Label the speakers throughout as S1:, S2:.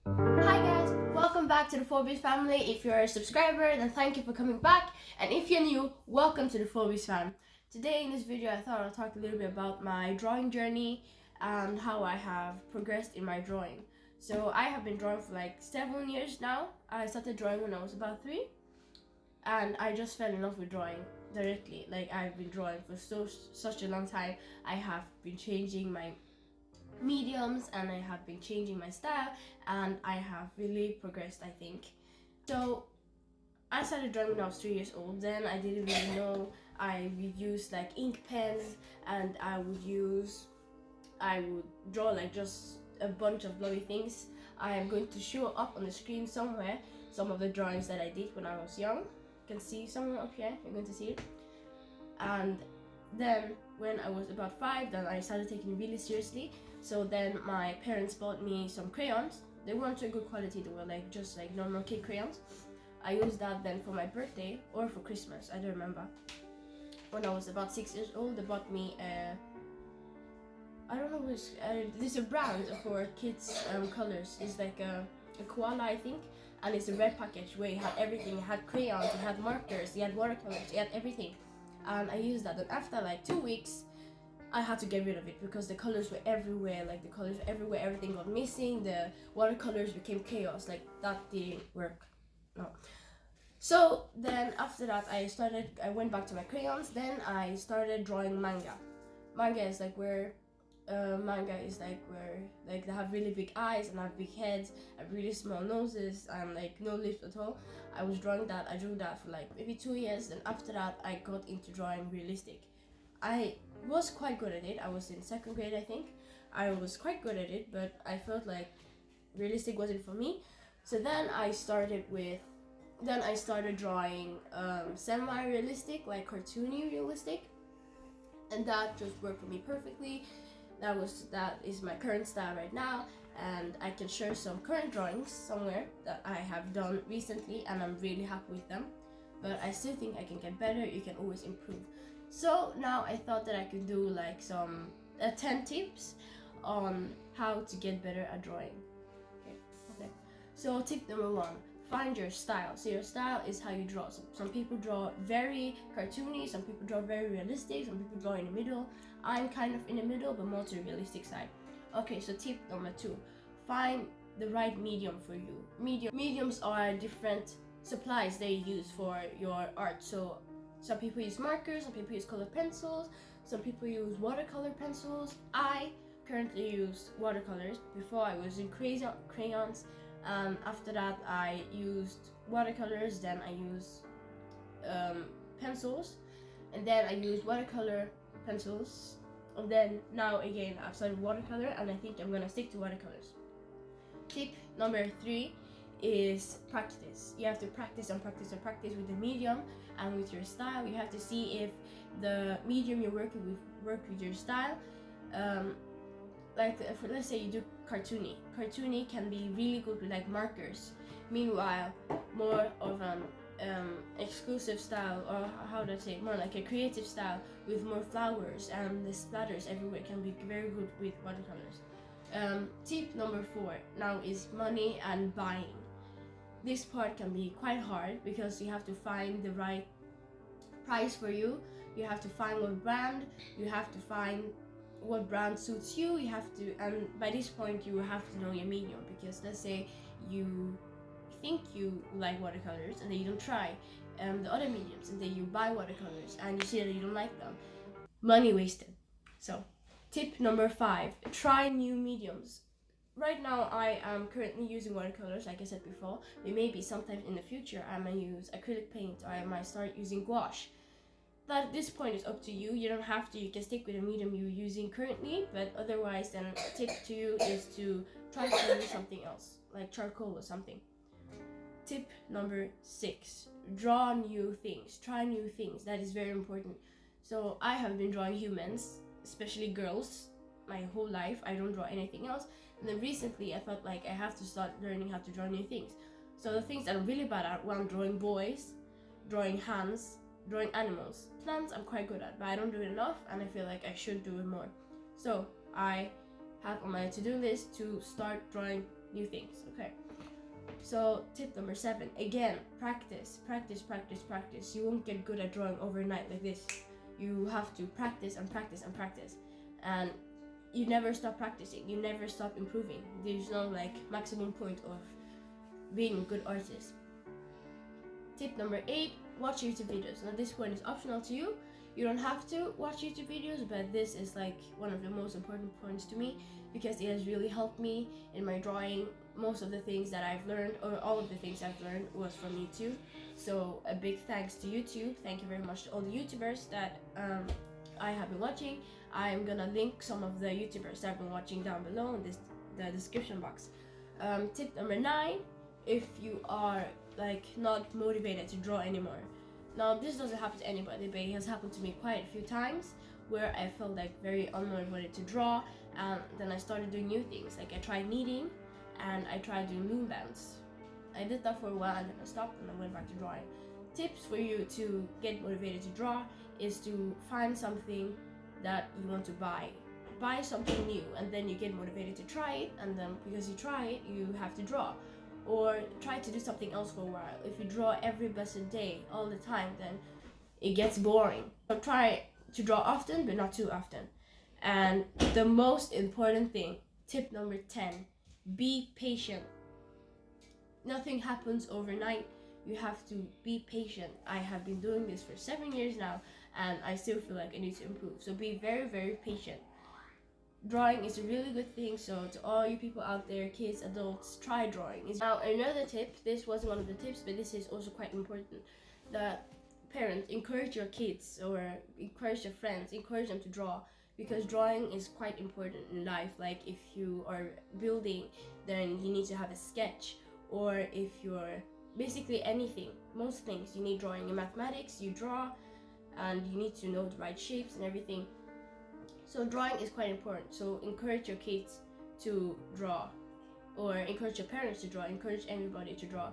S1: Hi guys, welcome back to the Phobies family. If you're a subscriber, then thank you for coming back, and if you're new, welcome to the Phobies fam. Today in this video I thought I'll talk a little bit about my drawing journey and how I have progressed in my drawing. So I have been drawing for like 7 years now. I started drawing when I was about 3, and I just fell in love with drawing directly. Like, I've been drawing for such a long time. I have been changing my mediums and I have been changing my style, and I have really progressed, I think. So I started drawing when I was 3 years old. Then I didn't really know. I would use like ink pens, and I would draw like just a bunch of blobby things. I am going to show up on the screen somewhere some of the drawings that I did when I was young. You can see somewhere up here, you're going to see it. And then when I was about 5, then I started taking it really seriously. So then my parents bought me some crayons. They weren't so good quality, they were like just like normal kid crayons. I used that then for my birthday or for Christmas, I don't remember. When I was about 6 years old, they bought me I don't know which, there's a brand for kids colors. It's like a koala, I think, and it's a red package where it had everything. It had crayons, it had markers, it had watercolors, it had everything. And I used that, and after like 2 weeks I had to get rid of it because the colors were everywhere. Like, the colors were everywhere, everything got missing, the watercolors became chaos. Like, that didn't work, no. So then after that I went back to my crayons. Then I started drawing manga. Manga is like where like they have really big eyes and have big heads and really small noses and like no lips at all. I drew that for like maybe 2 years. Then after that I got into drawing realistic. I was quite good at it. I was in 2nd grade, I think. I was quite good at it, but I felt like realistic wasn't for me. So then I started drawing semi-realistic, like cartoony realistic, and that just worked for me perfectly. That is my current style right now, and I can share some current drawings somewhere that I have done recently, and I'm really happy with them. But I still think I can get better. You can always improve. So now I thought that I could do like some 10 tips on how to get better at drawing. Okay. So tip number 1, find your style. So your style is how you draw. Some people draw very cartoony, some people draw very realistic, some people draw in the middle. I'm kind of in the middle, but more to the realistic side. Okay, so tip number 2, find the right medium for you. Mediums are different supplies they use for your art. So some people use markers, some people use colored pencils, some people use watercolor pencils. I currently use watercolors. Before I was in crayons. After that I used watercolors, then I used pencils, and then I used watercolor pencils, and then now again I've started watercolor, and I think I'm gonna stick to watercolors. Tip number 3 is practice. You have to practice and practice and practice with the medium and with your style. You have to see if the medium you're working with work with your style. Like, let's say you do cartoony. Cartoony can be really good with like markers. Meanwhile, more of an exclusive style, or how do I say it, more like a creative style with more flowers and the splatters everywhere, can be very good with watercolors. Tip number 4 now is money and buying. This part can be quite hard because you have to find the right price for you. You have to find what brand. You have to find what brand suits you. You have to, and by this point you have to know your medium, because let's say you think you like watercolors and then you don't try the other mediums, and then you buy watercolors and you see that you don't like them. Money wasted. So tip number 5, try new mediums. Right now I am currently using watercolors, like I said before, but maybe sometime in the future I might use acrylic paint, or I might start using gouache. But at this point it's up to you. You don't have to. You can stick with the medium you're using currently, but otherwise then a tip to you is to try to use something else, like charcoal or something. Tip number 6, draw new things. Try new things. That is very important. So I have been drawing humans, especially girls, my whole life. I don't draw anything else. And then recently I thought like I have to start learning how to draw new things. So the things that I'm really bad at, I'm drawing boys, drawing hands, drawing animals. Plants I'm quite good at, but I don't do it enough, and I feel like I should do it more. So I have on my to-do list to start drawing new things. Okay, so tip number 7, again, practice. You won't get good at drawing overnight like this. You have to practice and practice and practice, and you never stop practicing, you never stop improving. There's no like maximum point of being a good artist. Tip number 8, watch YouTube videos. Now this one is optional to you. You don't have to watch YouTube videos, but this is like one of the most important points to me because it has really helped me in my drawing. Most of the things that I've learned, or all of the things I've learned, was from YouTube. So a big thanks to YouTube. Thank you very much to all the YouTubers that I have been watching. I'm gonna link some of the YouTubers that I've been watching down below in the description box. Tip number 9, if you are like not motivated to draw anymore. Now this doesn't happen to anybody, but it has happened to me quite a few times where I felt like very unmotivated to draw, and then I started doing new things. Like I tried knitting and I tried doing moon bands. I did that for a while and then I stopped and I went back to drawing. Tips for you to get motivated to draw is to find something that you want to buy. Buy something new and then you get motivated to try it, and then because you try it, you have to draw. Or try to do something else for a while. If you draw every blessed day all the time, then it gets boring. So try to draw often, but not too often. And the most important thing, tip number 10, be patient. Nothing happens overnight. You have to be patient. I have been doing this for 7 years now and I still feel like I need to improve. So be very, very patient. Drawing is a really good thing, so to all you people out there, kids, adults, try drawing. Now another tip, this wasn't one of the tips, but this is also quite important. That parents, encourage your kids or encourage your friends, encourage them to draw, because drawing is quite important in life. Like if you are building, then you need to have a sketch, or if you're basically anything, most things you need drawing. In mathematics, you draw and you need to know the right shapes and everything. So drawing is quite important. So encourage your kids to draw, or encourage your parents to draw, encourage everybody to draw.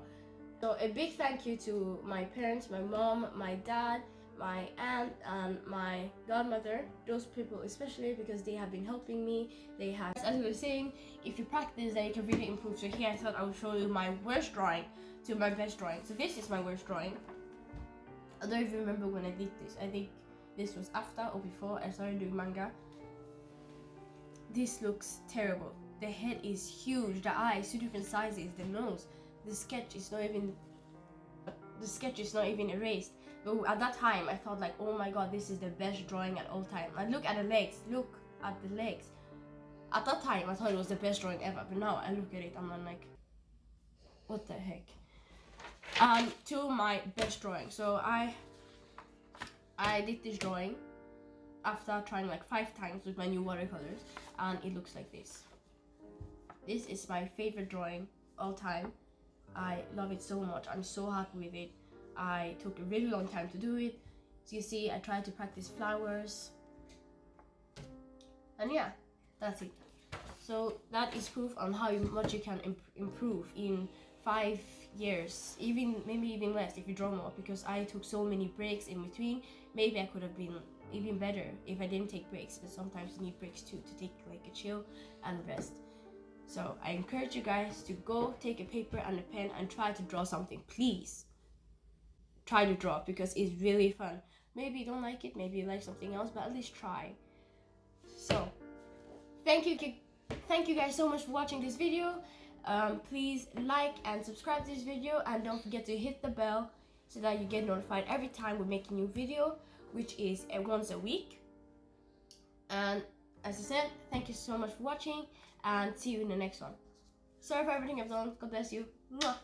S1: So a big thank you to my parents, my mom, my dad, my aunt, and my godmother. Those people especially, because they have been helping me. They have, as I was saying, if you practice, then you can really improve. So here I thought I would show you my worst drawing to my best drawing. So this is my worst drawing. I don't even remember when I did this. I think this was after or before I started doing manga. This looks terrible. The head is huge, the eyes 2 different sizes, the nose. The sketch is not even erased. But at that time I thought like, oh my god, this is the best drawing at all time. And look at the legs, At that time I thought it was the best drawing ever, but now I look at it and I'm like, what the heck? To my best drawing. So I did this drawing after trying like 5 times with my new watercolors, and it looks like this. This is my favorite drawing all time. I love it so much. I'm so happy with it. I took a really long time to do it. So you see, I tried to practice flowers, and yeah, that's it. So that is proof on how much you can improve in 5 years, maybe even less if you draw more, because I took so many breaks in between. Maybe I could have been even better if I didn't take breaks, but sometimes you need breaks too, to take like a chill and rest. So I encourage you guys to go take a paper and a pen and try to draw something. Please try to draw, because it's really fun. Maybe you don't like it, maybe you like something else, but at least try. So thank you guys so much for watching this video. Please like and subscribe to this video, and don't forget to hit the bell so that you get notified every time we make a new video, which is once a week. And as I said, thank you so much for watching, and see you in the next one. Sorry for everything I've done. God bless you. Mwah.